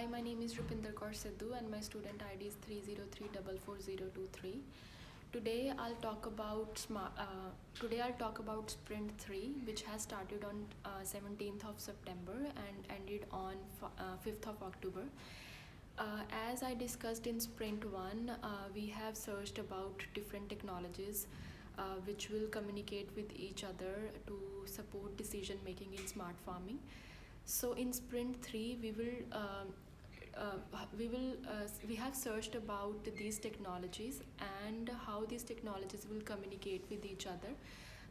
Hi, my name is Rupinder Kaur and my student ID is 303444023. Today I'll talk about Sprint 3, which has started on 17th of September and ended on 5th of October. As I discussed in Sprint 1, we have searched about different technologies which will communicate with each other to support decision making in smart farming. So in Sprint 3, we have searched about these technologies and how these technologies will communicate with each other.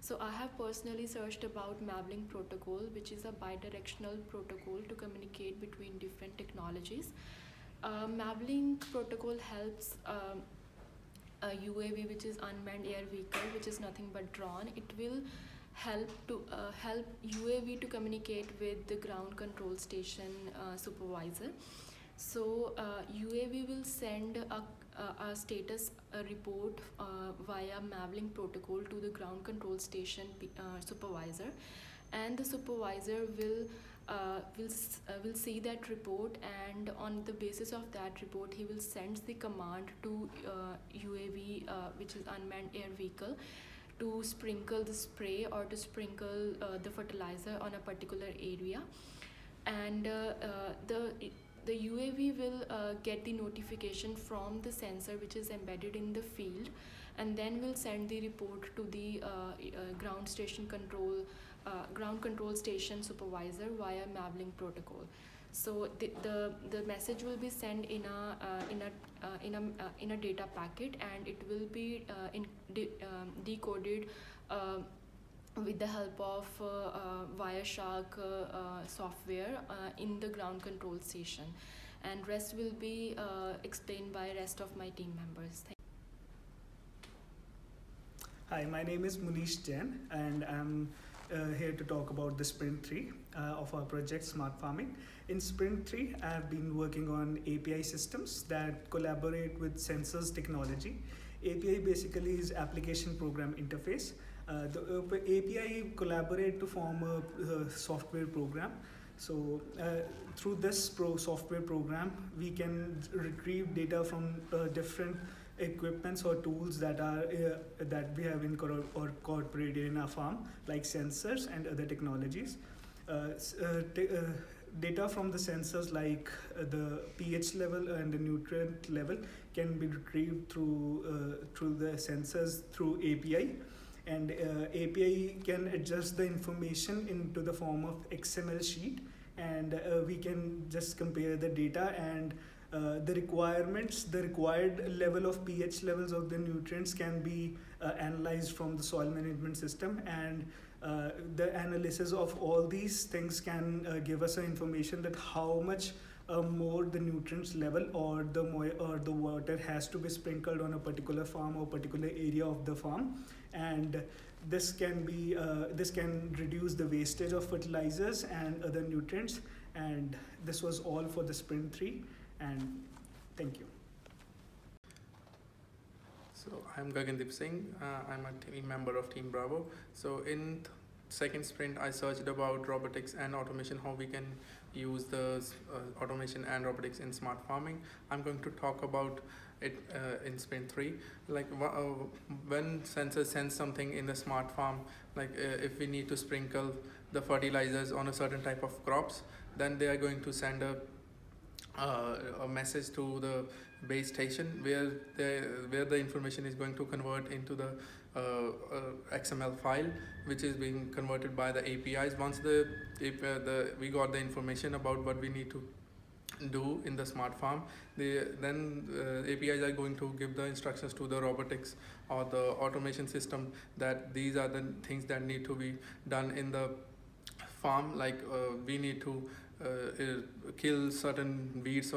So I have personally searched about Mabling protocol, which is a bidirectional protocol to communicate between different technologies. Mabling protocol helps a UAV, which is unmanned air vehicle, which is nothing but drone. It will help UAV to communicate with the ground control station supervisor. So UAV will send a status report via Mabling protocol to the ground control station supervisor, and the supervisor will see that report, and on the basis of that report he will send the command to UAV, which is unmanned air vehicle, to sprinkle the spray or to sprinkle the fertilizer on a particular area. And the UAV will get the notification from the sensor which is embedded in the field, and then will send the report to the ground control station supervisor via Mabling protocol. So the message will be sent in a data packet, and it will be decoded with the help of Wireshark software in the ground control station, and rest will be explained by rest of my team members. Hi, my name is Munish Jain, and I'm here to talk about the Sprint 3 of our project Smart Farming. In Sprint 3, I have been working on API systems that collaborate with sensors technology. API basically is application program interface. The API collaborate to form a software program. So through this software program, we can retrieve data from different equipments or tools that we have incorporated in our farm, like sensors and other technologies. Data from the sensors, like the pH level and the nutrient level, can be retrieved through the sensors through API. And API can adjust the information into the form of XML sheet, and we can just compare the data and the required level of pH levels of the nutrients can be analyzed from the soil management system, and the analysis of all these things can give us information that how much more the nutrients level or the water has to be sprinkled on a particular farm or particular area of the farm. And this can reduce the wastage of fertilizers and other nutrients. And this was all for the Sprint 3, and thank you. So I'm Gagandeep Singh. I'm a team member of Team Bravo. So in second sprint, I searched about robotics and automation, how we can use the automation and robotics in smart farming. I'm going to talk about it in sprint 3. Like when sensors sense something in the smart farm, like if we need to sprinkle the fertilizers on a certain type of crops, then they are going to send a message to the base station where the information is going to convert into the XML file, which is being converted by the APIs. Once we got the information about what we need to do in the smart farm, then APIs are going to give the instructions to the robotics or the automation system that these are the things that need to be done in the farm. Like we need to kill certain weeds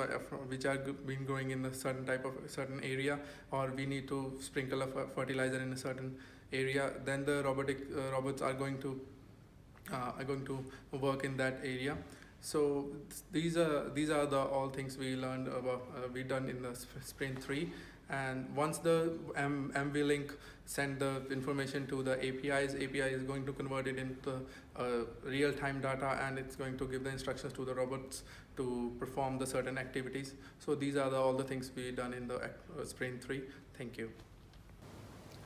which are been growing in a certain area, or we need to sprinkle a fertilizer in a certain area. Then the robots are going to work in that area. So these are the all things we learned about we done in the sprint 3. And once the MV link send the information to the API is going to convert it into real time data, and it's going to give the instructions to the robots to perform the certain activities. So these are all the things we done in the sprint 3. Thank you.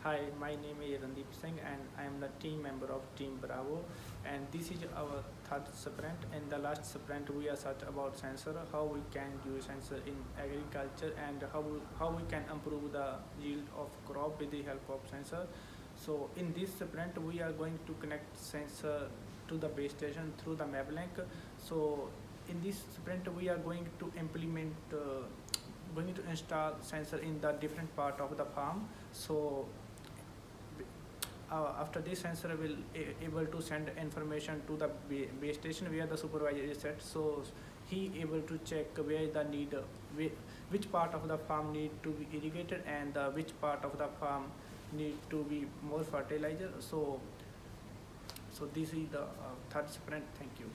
Hi, my name is Randeep Singh and I am the team member of Team Bravo, and this is our third sprint. In the last sprint we are searched about sensor, how we can use sensor in agriculture, and how we can improve the yield of crop with the help of sensor. So in this sprint we are going to connect sensor to the base station through the map link. So in this sprint we are going to implement going to install sensor in the different part of the farm. So after this sensor will able to send information to the base station where the supervisor is set. So he able to check where the need, which part of the farm need to be irrigated, and which part of the farm need to be more fertilizer. So this is the third sprint. Thank you.